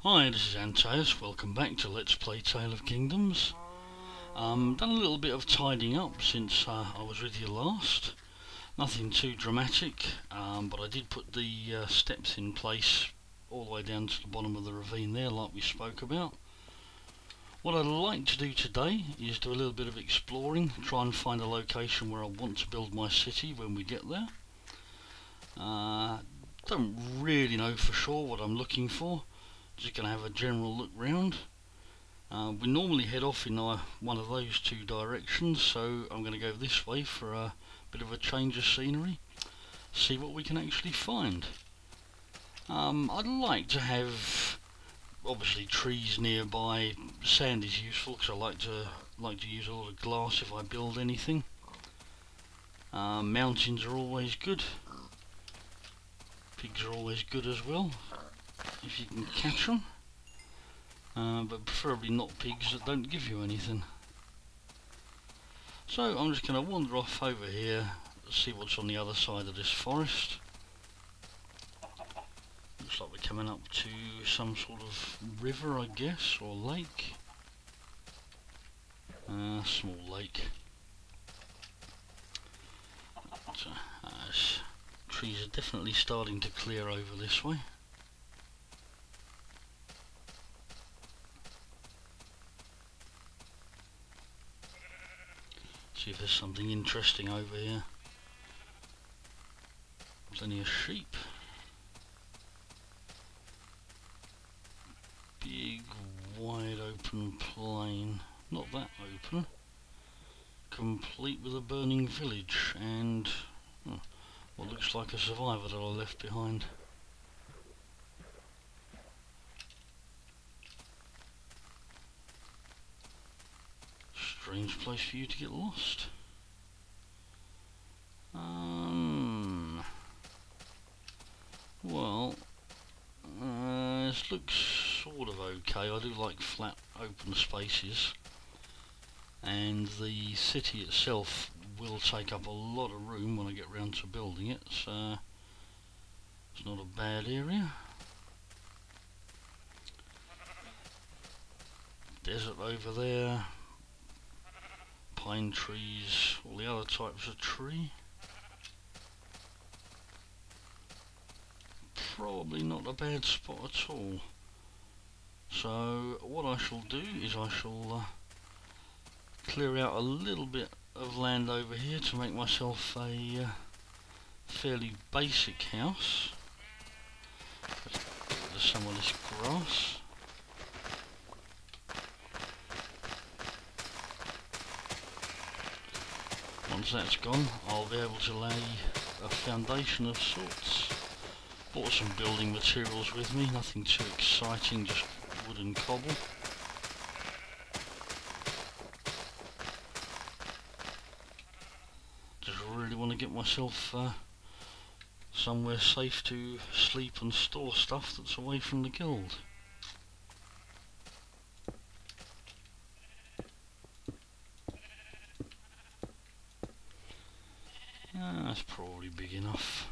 Hi, this is Antaeus. Welcome back to Let's Play Tale of Kingdoms. Done a little bit of tidying up since I was with you last. Nothing too dramatic, but I did put the steps in place all the way down to the bottom of the ravine there, like we spoke about. What I'd like to do today is do a little bit of exploring, try and find a location where I want to build my city when we get there. Don't really know for sure what I'm looking for. Just going to have a general look round. We normally head off in one of those two directions, so I'm going to go this way for a bit of a change of scenery, see what we can actually find. I'd like to have obviously trees nearby. Sand is useful because I like to use a lot of glass if I build anything. Mountains are always good. Pigs are always good as well, if you can catch them. But preferably not pigs that don't give you anything. So I'm just going to wander off over here, see what's on the other side of this forest. Looks like we're coming up to some sort of river, I guess, or lake. Small lake. Trees are definitely starting to clear over this way. See if there's something interesting over here. There's only a sheep. Big, wide open plain. Not that open. Complete with a burning village and what looks like a survivor that I left behind. Strange place for you to get lost. Well, this looks sort of okay. I do like flat open spaces, and the city itself will take up a lot of room when I get round to building it, so it's not a bad area. Desert over there, pine trees, all the other types of tree. Probably not a bad spot at all. So what I shall do is I shall clear out a little bit of land over here to make myself a fairly basic house. There's some of this grass. Once that's gone, I'll be able to lay a foundation of sorts. Bought some building materials with me, nothing too exciting, just wood and cobble. Just really want to get myself somewhere safe to sleep and store stuff that's away from the guild. That's probably big enough.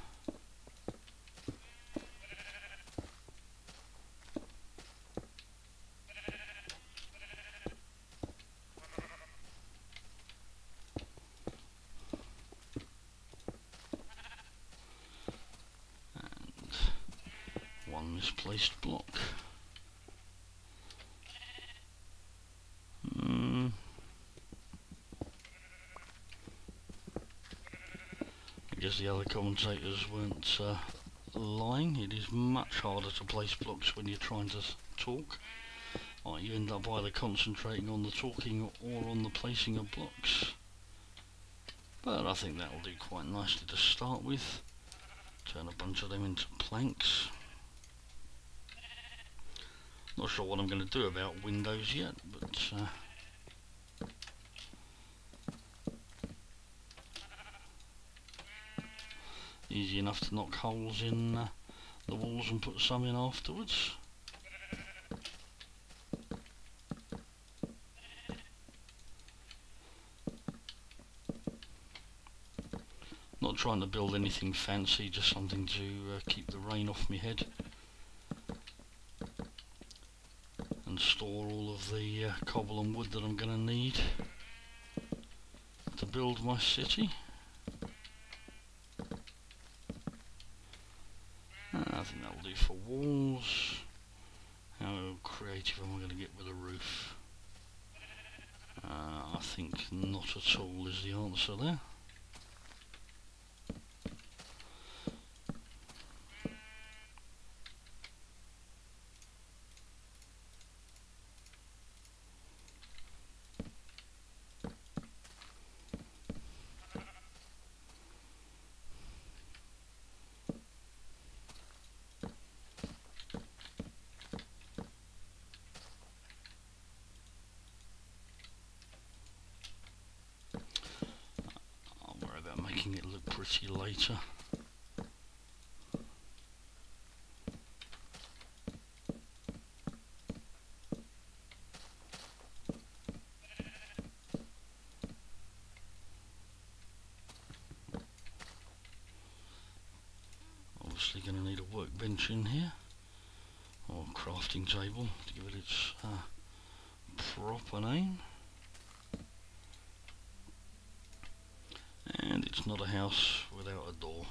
One misplaced block. I guess the other commentators weren't lying. It is much harder to place blocks when you're trying to talk. You end up either concentrating on the talking or on the placing of blocks. But I think that will do quite nicely to start with. Turn a bunch of them into planks. Not sure what I'm going to do about windows yet, but easy enough to knock holes in the walls and put some in afterwards. Not trying to build anything fancy, just something to keep the rain off my head. and store all of the cobble and wood that I'm going to need to build my city. I think that'll do for walls. How creative am I going to get with a roof? I think not at all is the answer there. Making it look pretty later. Obviously going to need a workbench in here, or crafting table to give it its proper name. And it's not a house without a door.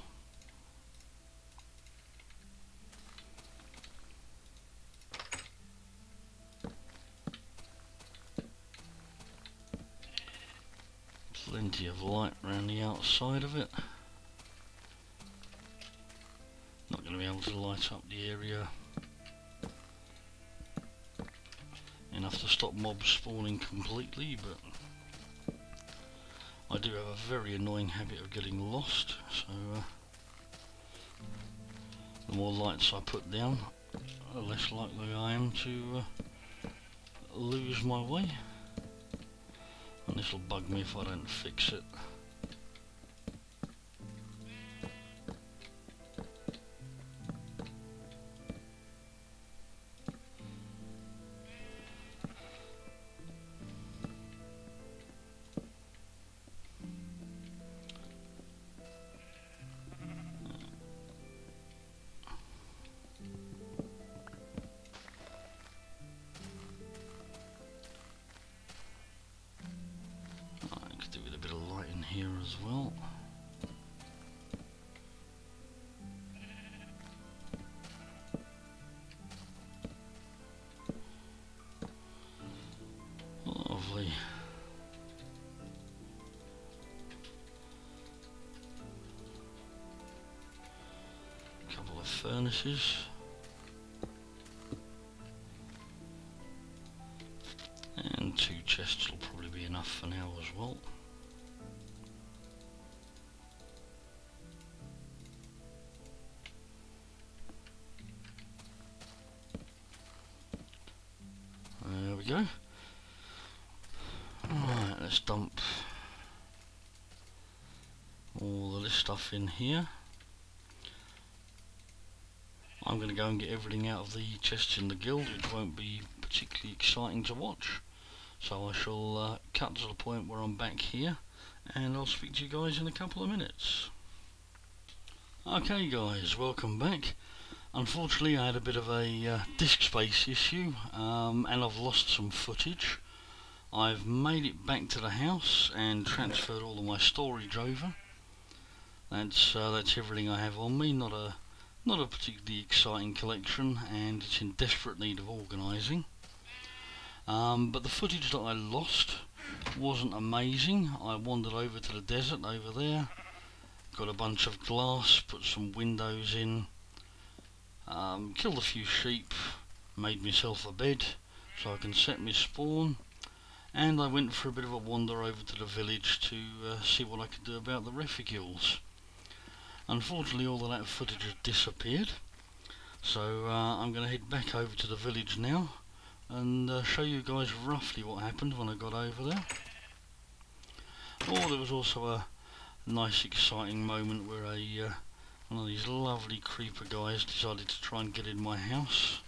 Plenty of light around the outside of it. Not going to be able to light up the area enough to stop mobs spawning completely, but I do have a very annoying habit of getting lost, so the more lights I put down, the less likely I am to lose my way. And this will bug me if I don't fix it. Here as well. Lovely. Couple of furnaces. And 2 chests will probably be enough for now as well. There we go. Right, let's dump all of this stuff in here. I'm going to go and get everything out of the chests in the guild, which won't be particularly exciting to watch. So I shall cut to the point where I'm back here, and I'll speak to you guys in a couple of minutes. Okay guys, welcome back. Unfortunately I had a bit of a disk space issue, and I've lost some footage. I've made it back to the house and transferred all of my storage over. That's everything I have on me. Not a particularly exciting collection, and it's in desperate need of organising. But the footage that I lost wasn't amazing. I wandered over to the desert over there, got a bunch of glass, put some windows in, killed a few sheep, made myself a bed so I can set my spawn, and I went for a bit of a wander over to the village to see what I could do about the refugees. Unfortunately all of that footage has disappeared, so I'm going to head back over to the village now and show you guys roughly what happened when I got over there. Oh, there was also a nice exciting moment where one of these lovely creeper guys decided to try and get in my house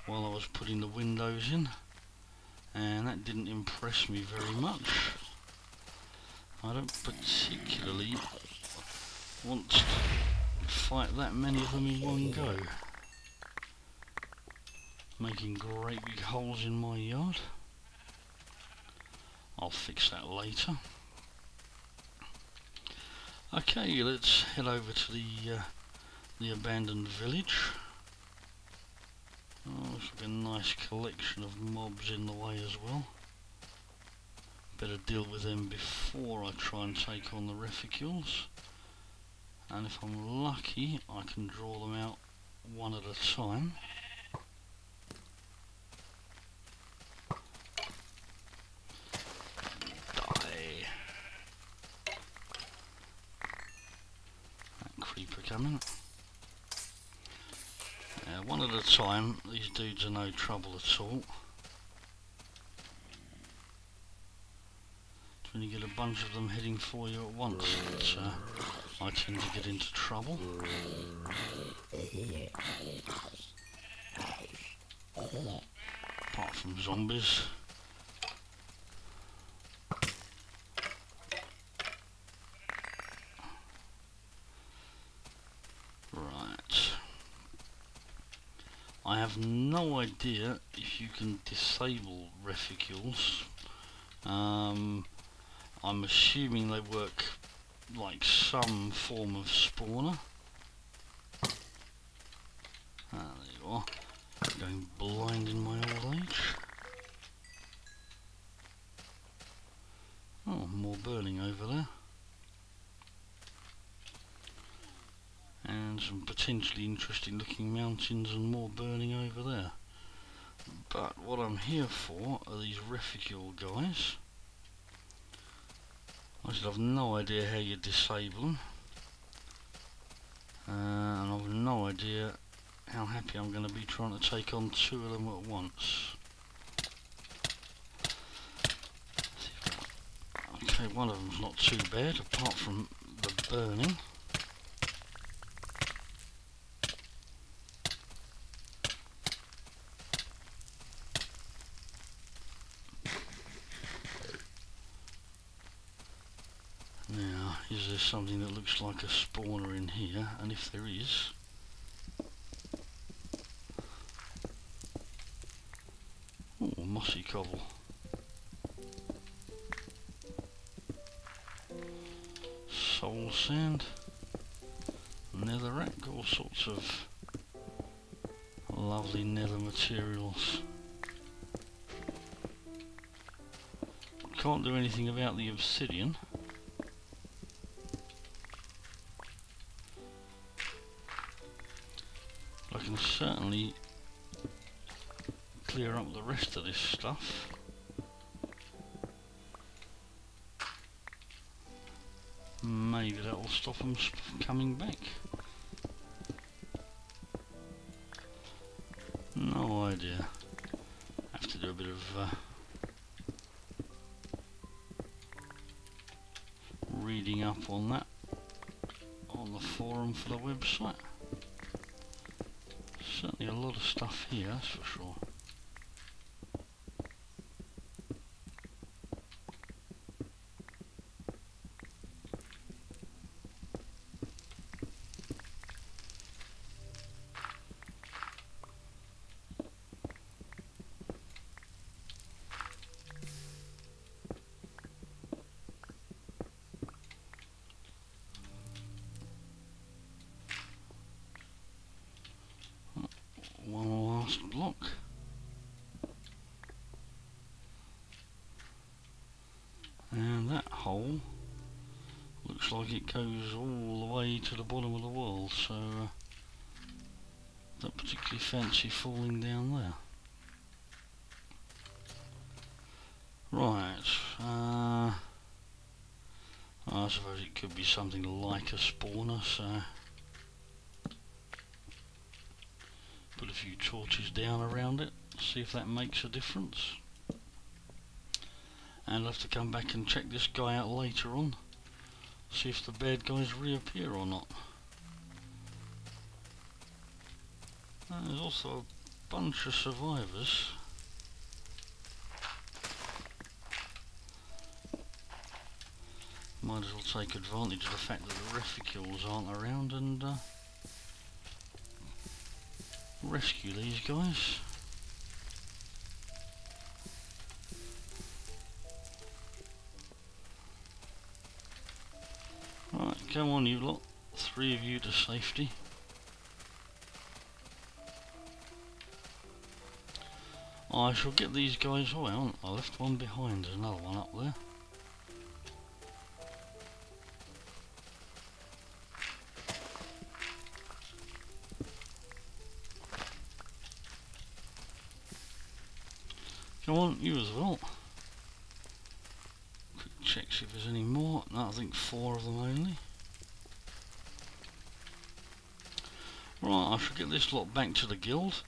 while I was putting the windows in, and that didn't impress me very much. I don't particularly want to fight that many of them in one go. making great big holes in my yard. I'll fix that later. Okay, let's head over to the abandoned village. Oh, looks like a nice collection of mobs in the way as well. Better deal with them before I try and take on the reficules. And if I'm lucky, I can draw them out one at a time. Die. That creeper coming. One at a time, these dudes are no trouble at all. It's when you get a bunch of them heading for you at once that I tend to get into trouble. Apart from zombies. Right. I have no idea if you can disable reficules. I'm assuming they work like some form of spawner. There you are. Going blind in my old age. Oh, more burning over there. And some potentially interesting looking mountains and more burning over there. But what I'm here for are these reficule guys. I should have no idea how you disable them. And I've no idea how happy I'm going to be trying to take on two of them at once. Okay, one of them's not too bad, apart from the burning. Now, is there something that looks like a spawner in here? And if there is, oh, mossy cobble. Soul sand, netherrack, all sorts of lovely nether materials. Can't do anything about the obsidian. I can certainly clear up the rest of this stuff. Maybe that will stop them coming back. No idea. Have to do a bit of reading up on that on the forum for the website. Certainly a lot of stuff here, that's for sure. One last block. And that hole looks like it goes all the way to the bottom of the world, so don't particularly fancy falling down there. Right, I suppose it could be something like a spawner, so put a few torches down around it, see if that makes a difference. And I'll have to come back and check this guy out later on, see if the bad guys reappear or not. There's also a bunch of survivors. Might as well take advantage of the fact that the reficules aren't around and rescue these guys. come on you lot, 3 of you to safety. I shall get these guys. Oh, I left one behind. There's another one up there. Come on, you as well. Quick check see if there's any more. No, I think 4 of them only. Right, I shall get this lot back to the guild,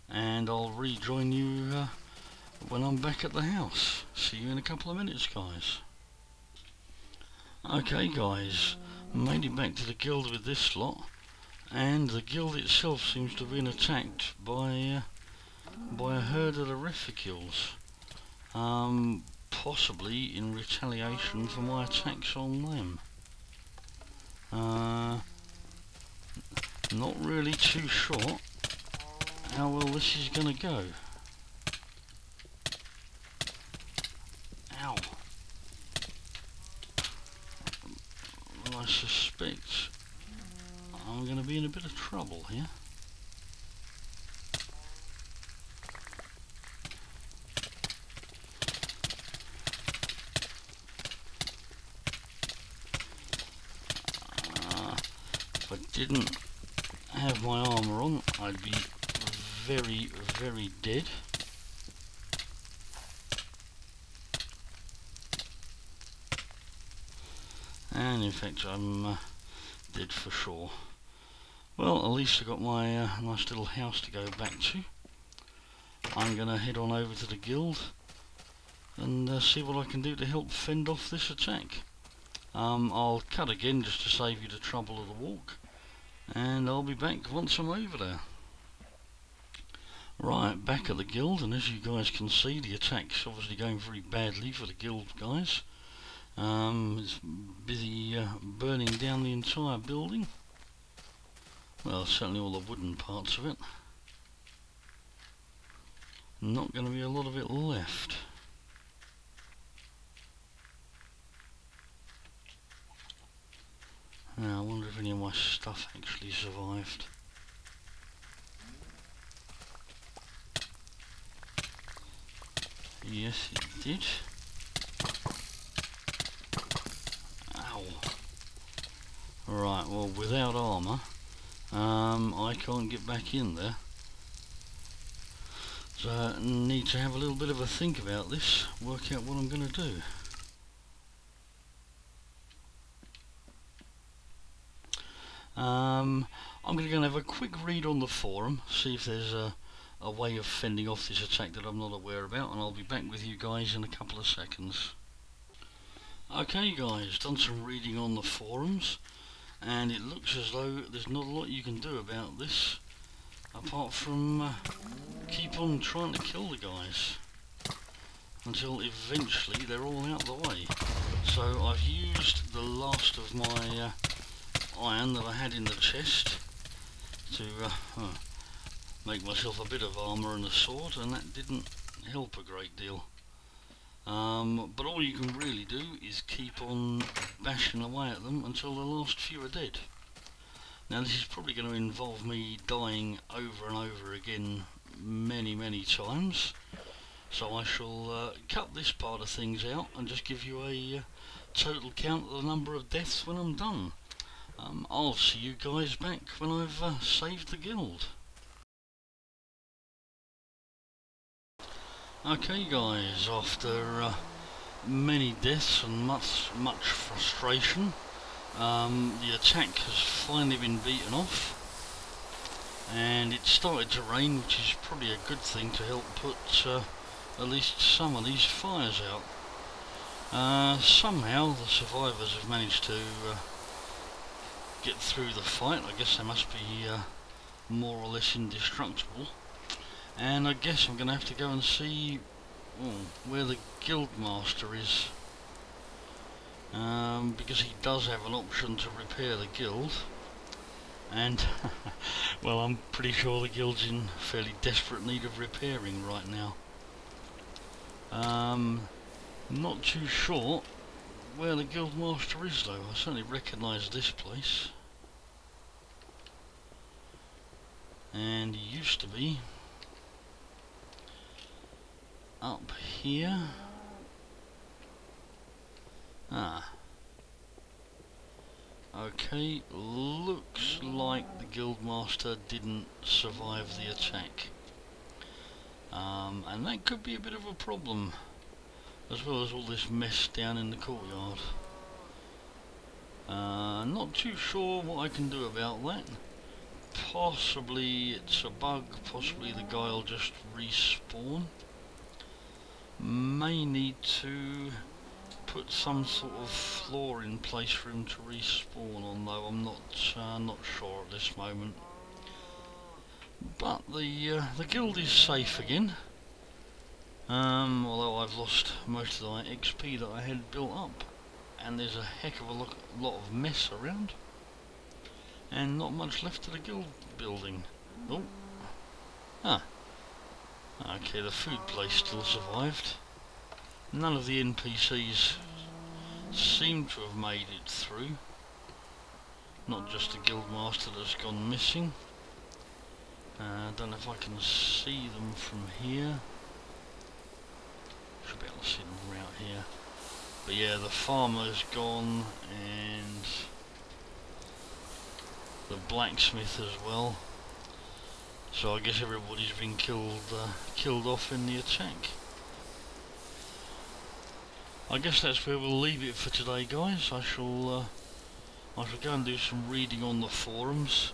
and I'll rejoin you when I'm back at the house. See you in a couple of minutes, guys. Okay, guys, made it back to the guild with this lot, and the guild itself seems to have been attacked by a herd of the refugees, possibly in retaliation for my attacks on them. Not really too sure how well this is going to go. Ow. Well, I suspect I'm going to be in a bit of trouble here. If I didn't have my armour on, I'd be very, very dead. And in fact I'm dead for sure. Well, at least I got my nice little house to go back to. I'm going to head on over to the guild and see what I can do to help fend off this attack. I'll cut again just to save you the trouble of the walk, and I'll be back once I'm over there. Right, back at the guild, and as you guys can see, the attack's obviously going very badly for the guild guys. It's busy burning down the entire building. Well, certainly all the wooden parts of it. Not going to be a lot of it left. Now, I wonder if any of my stuff actually survived. Yes, it did. Ow. Right, well, without armour, I can't get back in there. So I need to have a little bit of a think about this, work out what I'm going to do. I'm going to go and have a quick read on the forum, see if there's a way of fending off this attack that I'm not aware about, and I'll be back with you guys in a couple of seconds. Okay guys, done some reading on the forums, and it looks as though there's not a lot you can do about this, apart from keep on trying to kill the guys, until eventually they're all out of the way. So I've used the last of my iron that I had in the chest to make myself a bit of armour and a sword, and that didn't help a great deal. But all you can really do is keep on bashing away at them until the last few are dead. Now this is probably going to involve me dying over and over again many times, so I shall cut this part of things out and just give you a total count of the number of deaths when I'm done. I'll see you guys back when I've saved the guild. Okay guys, after many deaths and much frustration, the attack has finally been beaten off, and it started to rain, which is probably a good thing to help put at least some of these fires out. Somehow the survivors have managed to get through the fight. I guess they must be more or less indestructible. And I guess I'm going to have to go and see where the guild master is, because he does have an option to repair the guild, and well, I'm pretty sure the guild's in fairly desperate need of repairing right now. Not too sure where the Guildmaster is though. I certainly recognise this place. And he used to be up here. Ah. Okay, looks like the Guildmaster didn't survive the attack. And that could be a bit of a problem, as well as all this mess down in the courtyard. Not too sure what I can do about that. Possibly it's a bug, possibly the guy will just respawn. May need to put some sort of floor in place for him to respawn on, though I'm not sure at this moment. But the guild is safe again. Although I've lost most of the XP that I had built up, and there's a heck of a lot of mess around, and not much left of the guild building. Oh, okay, the food place still survived. None of the NPCs seem to have made it through. Not just the Guildmaster that's gone missing. I don't know if I can see them from here. Should be able to see them from out here. But yeah, the farmer's gone, and the blacksmith as well. So I guess everybody's been killed off in the attack. I guess that's where we'll leave it for today, guys. I shall go and do some reading on the forums,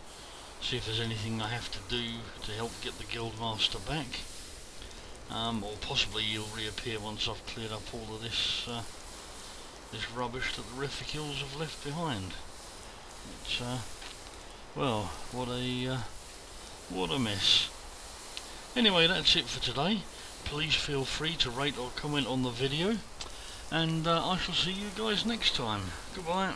see if there's anything I have to do to help get the Guildmaster back, or possibly he'll reappear once I've cleared up all of this this rubbish that the Reficils have left behind. It's well, what a mess. Anyway, that's it for today. Please feel free to rate or comment on the video, and I shall see you guys next time. Goodbye.